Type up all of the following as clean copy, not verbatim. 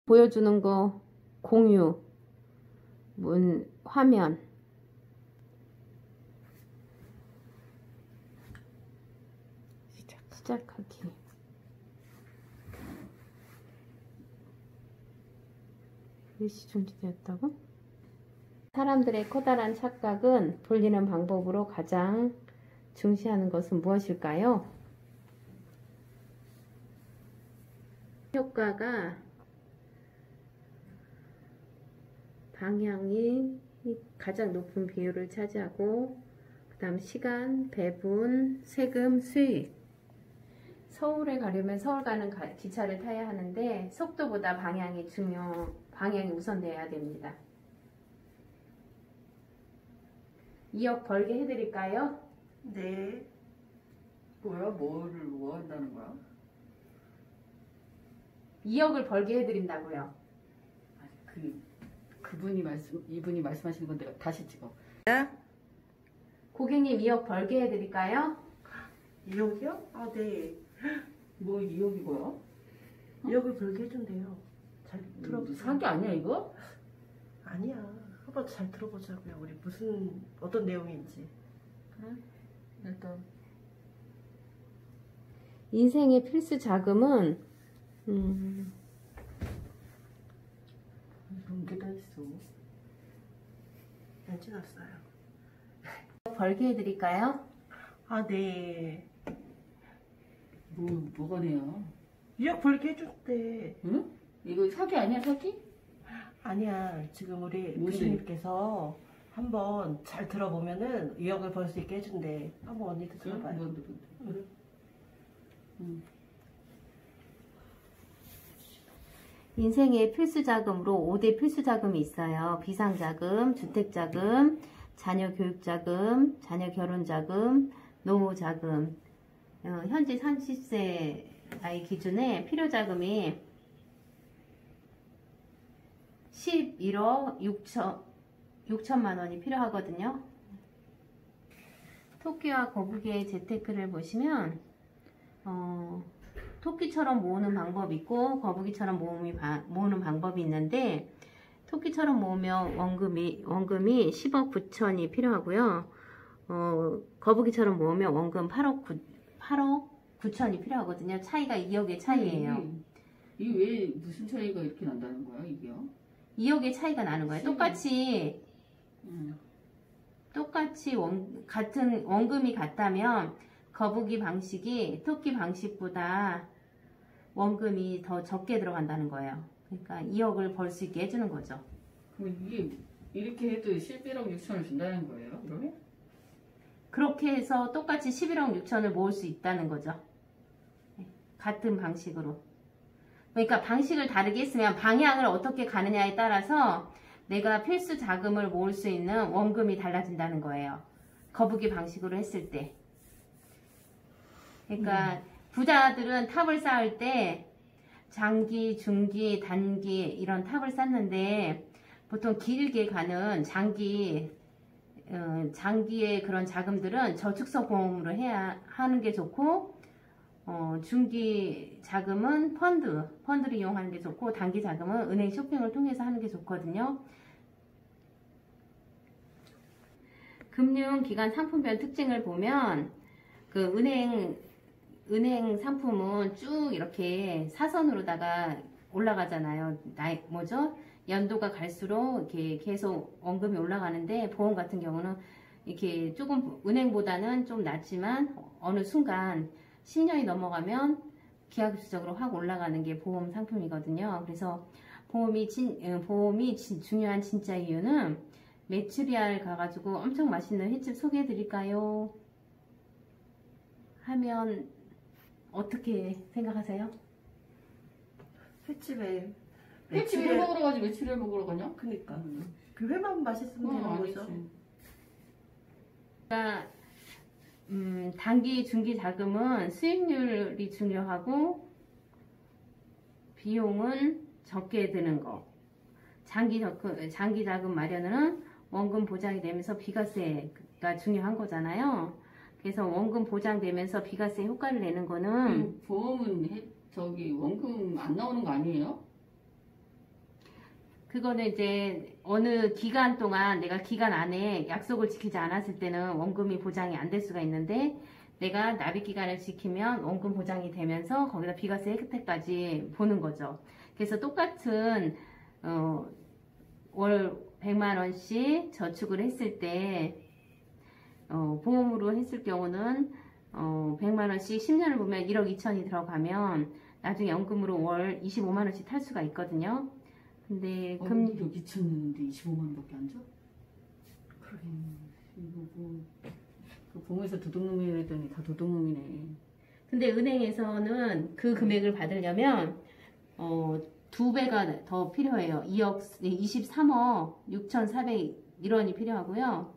보여주는 거 공유, 화면. 시작하기. 일시 중지되었다고? 사람들의 커다란 착각은 돌리는 방법으로 가장 중시하는 것은 무엇일까요? 효과가 방향이 가장 높은 비율을 차지하고, 그 다음 시간, 배분, 세금, 수익. 서울에 가려면 서울 가는 기차를 타야 하는데 속도보다 방향이 우선돼야 됩니다. 2억 벌게 해드릴까요? 네. 뭐야? 뭐 한다는 거야? 2억을 벌게 해드린다고요. 이분이 말씀하시는 건데 다시 찍어. 고객님 2억 벌게 해드릴까요? 2억이요? 아, 네. 뭐 2억이 뭐야? 2억을 벌게 해준대요. 잘 들어보세요. 사기 아니야 이거? 아니야. 한번 잘 들어보자고요. 우리 어떤 내용인지. 그래? 일단 인생의 필수 자금은 이런 게 다 있어. 안 지났어요. 벌게 해드릴까요? 아, 네. 뭐가 돼요? 2억 벌게 해줬대. 응? 이거 사기 아니야 사기? 아니야. 지금 우리 뭔데? 교수님께서 한번 잘 들어보면은 2억을 벌 수 있게 해준대. 한번 언니도 들어봐요. 뭔데? 인생의 필수 자금으로 5대 필수 자금이 있어요. 비상자금, 주택자금, 자녀 교육자금, 자녀 결혼자금, 노후자금. 현재 30세 나이 기준에 필요자금이 11억 6천만 원이 필요하거든요. 토끼와 거북이의 재테크를 보시면 토끼처럼 모으는 방법이 있고 거북이처럼 모으는 방법이 있는데, 토끼처럼 모으면 원금이 10억 9천이 필요하고요. 거북이처럼 모으면 원금 8억 9천이 필요하거든요. 차이가 2억의 차이예요. 이게 왜 무슨 차이가 이렇게 난다는 거야 이게요? 2억의 차이가 나는 거예요. 똑같이 같은 원금이 같다면 거북이 방식이 토끼 방식보다 원금이 더 적게 들어간다는 거예요. 그러니까 2억을 벌 수 있게 해주는 거죠. 그럼 이게 이렇게 해도 11억 6천을 준다는 거예요? 그러면? 그렇게 해서 똑같이 11억 6천을 모을 수 있다는 거죠. 같은 방식으로. 그러니까 방식을 다르게 했으면 방향을 어떻게 가느냐에 따라서 내가 필수 자금을 모을 수 있는 원금이 달라진다는 거예요. 거북이 방식으로 했을 때. 그러니까 부자들은 탑을 쌓을 때 장기, 중기, 단기 이런 탑을 쌓는데, 보통 길게 가는 장기의 그런 자금들은 저축성 보험으로 해야 하는 게 좋고, 중기 자금은 펀드를 이용하는 게 좋고, 단기 자금은 은행 쇼핑을 통해서 하는 게 좋거든요. 금융기관 상품별 특징을 보면 그 은행 상품은 쭉 이렇게 사선으로다가 올라가잖아요. 연도가 갈수록 이렇게 계속 원금이 올라가는데, 보험 같은 경우는 이렇게 조금 은행보다는 좀 낮지만 어느 순간 10년이 넘어가면 기하급수적으로 확 올라가는 게 보험 상품이거든요. 그래서 보험이 중요한 진짜 이유는, 메추리알 가가지고 엄청 맛있는 횟집 소개해 드릴까요? 하면 어떻게 생각하세요? 횟집에 회 먹으러 가지 왜 치료를 먹으러 가냐? 그니까 그 회만 맛있으면 되는 거죠. 그러니까 단기, 중기 자금은 수익률이 중요하고 비용은 적게 드는 거. 장기 자금 마련은 원금 보장이 되면서 비과세가 중요한 거잖아요. 그래서 원금 보장되면서 비과세 효과를 내는 거는, 보험은 원금 안 나오는 거 아니에요? 그거는 이제 어느 기간 동안 내가 기간 안에 약속을 지키지 않았을 때는 원금이 보장이 안 될 수가 있는데 내가 납입 기간을 지키면 원금 보장이 되면서 거기다 비과세 혜택까지 보는 거죠. 그래서 똑같은 월 100만 원씩 저축을 했을 때 보험으로 했을 경우는 100만 원씩 10년을 보면 1억 2천이 들어가면 나중에 연금으로 월 25만 원씩 탈 수가 있거든요. 근데 여기 2천인데 25만 원밖에 안 줘? 그러게 이거 그 보험에서 도둑놈이랬더니 다 도둑놈이네. 근데 은행에서는 그 금액을 받으려면 2배가 더 필요해요. 23억 6,401원이 필요하고요.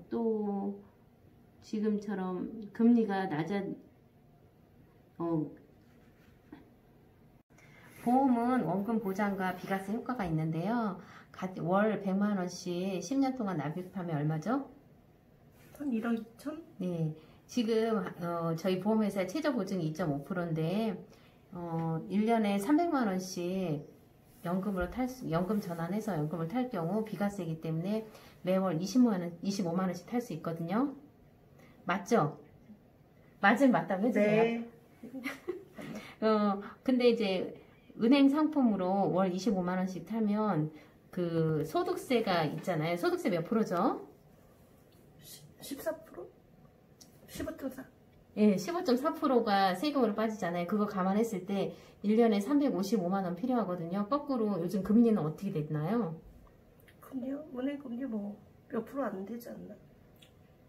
또 지금처럼 금리가 보험은 원금 보장과 비과세 효과가 있는데요. 월 100만 원씩 10년 동안 납입하면 얼마죠? 한 1억 2천? 네. 지금 저희 보험회사의 최저 보증이 2.5%인데 1년에 300만 원씩 연금 전환해서 연금을 탈 경우 비과세이기 때문에 매월 25만 원씩 탈 수 있거든요. 맞죠? 맞으면 맞다고 해주세요. 네. 근데 이제 은행 상품으로 월 25만 원씩 타면 그 소득세가 있잖아요. 소득세 몇 프로죠? 14%? 15.4? 예, 15.4%가 세금으로 빠지잖아요. 그거 감안했을 때 1년에 355만 원 필요하거든요. 거꾸로 요즘 금리는 어떻게 됐나요? 금리요? 은행 금리 뭐 몇 프로 안 되지 않나?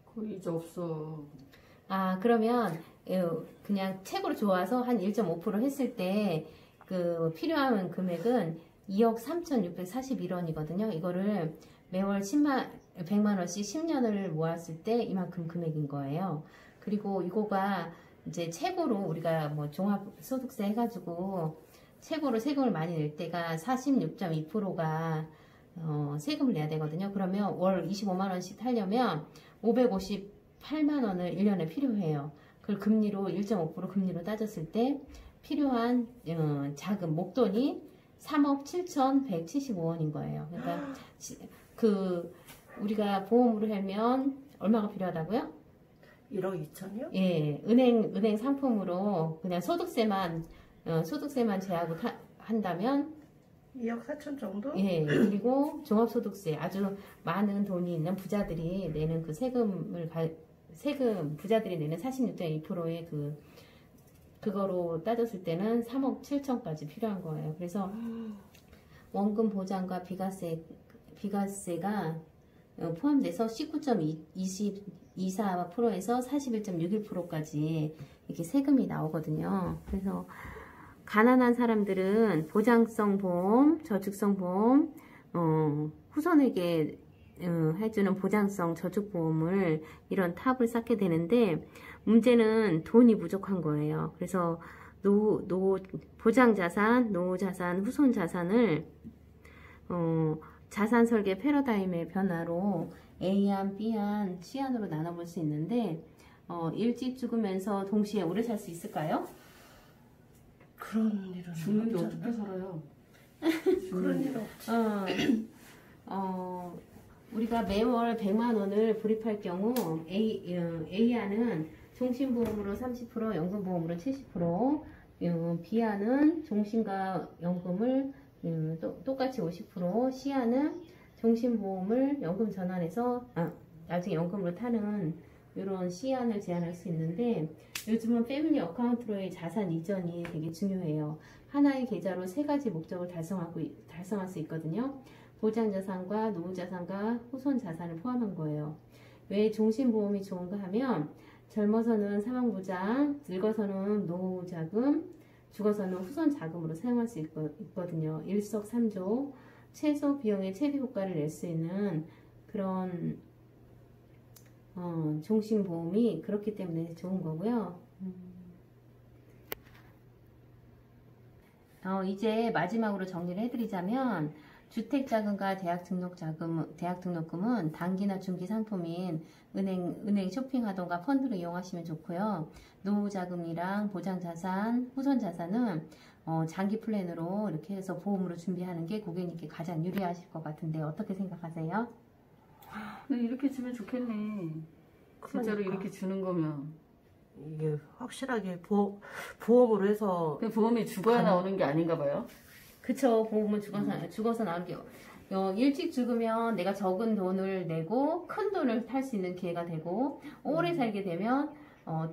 거의 이제 없어. 아, 그러면 그냥 책으로 좋아서 한 1.5% 했을 때 그 필요한 금액은 2억 3,641원이거든요. 이거를 매월 100만 원씩 10년을 모았을 때 이만큼 금액인 거예요. 그리고 이거가 이제 최고로 우리가 뭐 종합소득세 해가지고 최고로 세금을 많이 낼 때가 46.2%가 세금을 내야 되거든요. 그러면 월 25만 원씩 타려면 558만 원을 1년에 필요해요. 그걸 금리로 1.5% 금리로 따졌을 때 필요한 자금 목돈이 3억 7,175원인 거예요. 그러니까 우리가 보험으로 하면 얼마가 필요하다고요? 1억 2천이요? 예, 은행 상품으로 그냥 소득세만 제하고 한다면 2억 4천 정도? 예, 그리고 종합소득세 아주 많은 돈이 있는 부자들이 내는 그 부자들이 내는 46.2%의 그거로 따졌을 때는 3억 7천까지 필요한 거예요. 그래서 원금 보장과 비과세가 포함돼서 19.24%에서 41.61%까지 이렇게 세금이 나오거든요. 그래서 가난한 사람들은 보장성 보험, 저축성 보험, 후손에게 해주는 보장성 저축보험을 이런 탑을 쌓게 되는데 문제는 돈이 부족한 거예요. 그래서 보장자산, 노후자산, 후손자산을 자산 설계 패러다임의 변화로 A안, B안, C안으로 나눠볼 수 있는데 일찍 죽으면서 동시에 오래 살 수 있을까요? 그런 일은 죽는데 없지 어떻게 않나? 살아요? 그런 일 없지. 우리가 매월 100만 원을 불입할 경우 A안은 종신보험으로 30%, 연금보험으로 70%, B안은 종신과 연금을 똑같이 50%, C안은 종신보험을 연금 전환해서 나중에 연금으로 타는 이런 C안을 제한할 수 있는데 요즘은 패밀리 어카운트로의 자산 이전이 되게 중요해요. 하나의 계좌로 세 가지 목적을 달성할 수 있거든요. 보장자산과 노후자산과 후손자산을 포함한 거예요. 왜 종신보험이 좋은가 하면 젊어서는 사망보장, 늙어서는 노후자금, 죽어서는 후손자금으로 사용할 수 있거든요. 일석삼조, 최소 비용의 최대 효과를 낼 수 있는 그런 종신보험이 그렇기 때문에 좋은 거고요. 이제 마지막으로 정리를 해드리자면 주택자금과 대학등록금은 단기나 중기 상품인 은행 쇼핑하던가 펀드로 이용하시면 좋고요. 노후자금이랑 보장자산, 후손자산은 장기 플랜으로 이렇게 해서 보험으로 준비하는 게 고객님께 가장 유리하실 것 같은데 어떻게 생각하세요? 네, 이렇게 주면 좋겠네. 진짜로 그러니까. 이렇게 주는 거면. 이게 확실하게 보험으로 해서 그 보험이 죽어야 나오는 게 아닌가 봐요. 그쵸. 보험은 죽어서 나오는 게 일찍 죽으면 내가 적은 돈을 내고 큰 돈을 탈 수 있는 기회가 되고 오래 살게 되면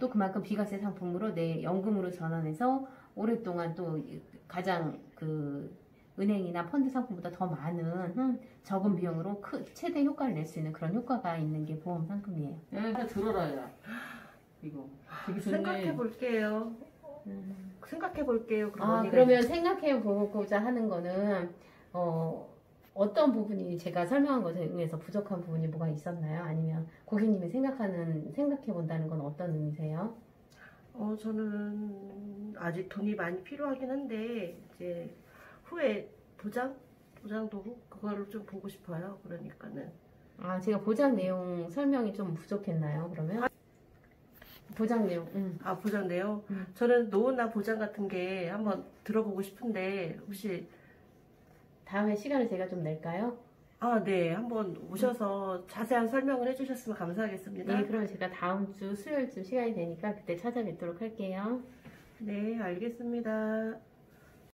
또 그만큼 비과세 상품으로 내 연금으로 전환해서 오랫동안 또 가장 그 은행이나 펀드 상품보다 더 많은 적은 비용으로 최대 효과를 낼 수 있는 그런 효과가 있는 게 보험 상품이에요. 야, 들어라, 야. 이거. 되게 좋네. 생각해 볼게요. 생각해 볼게요. 그러면 생각해 보고자 하는 거는 어떤 부분이 제가 설명한 것 중에서 부족한 부분이 뭐가 있었나요? 아니면 고객님이 생각해 본다는 건 어떤 의미세요? 저는 아직 돈이 많이 필요하긴 한데 이제 후에 보장도 그거를 좀 보고 싶어요. 그러니까는 제가 보장 내용 설명이 좀 부족했나요? 그러면 보장 내용. 보장 내용. 저는 노후나 보장 같은 게 한번 들어보고 싶은데 혹시 다음에 시간을 제가 좀 낼까요? 네, 한번 오셔서 자세한 설명을 해주셨으면 감사하겠습니다. 네, 그럼 제가 다음 주 수요일쯤 시간이 되니까 그때 찾아뵙도록 할게요. 네, 알겠습니다.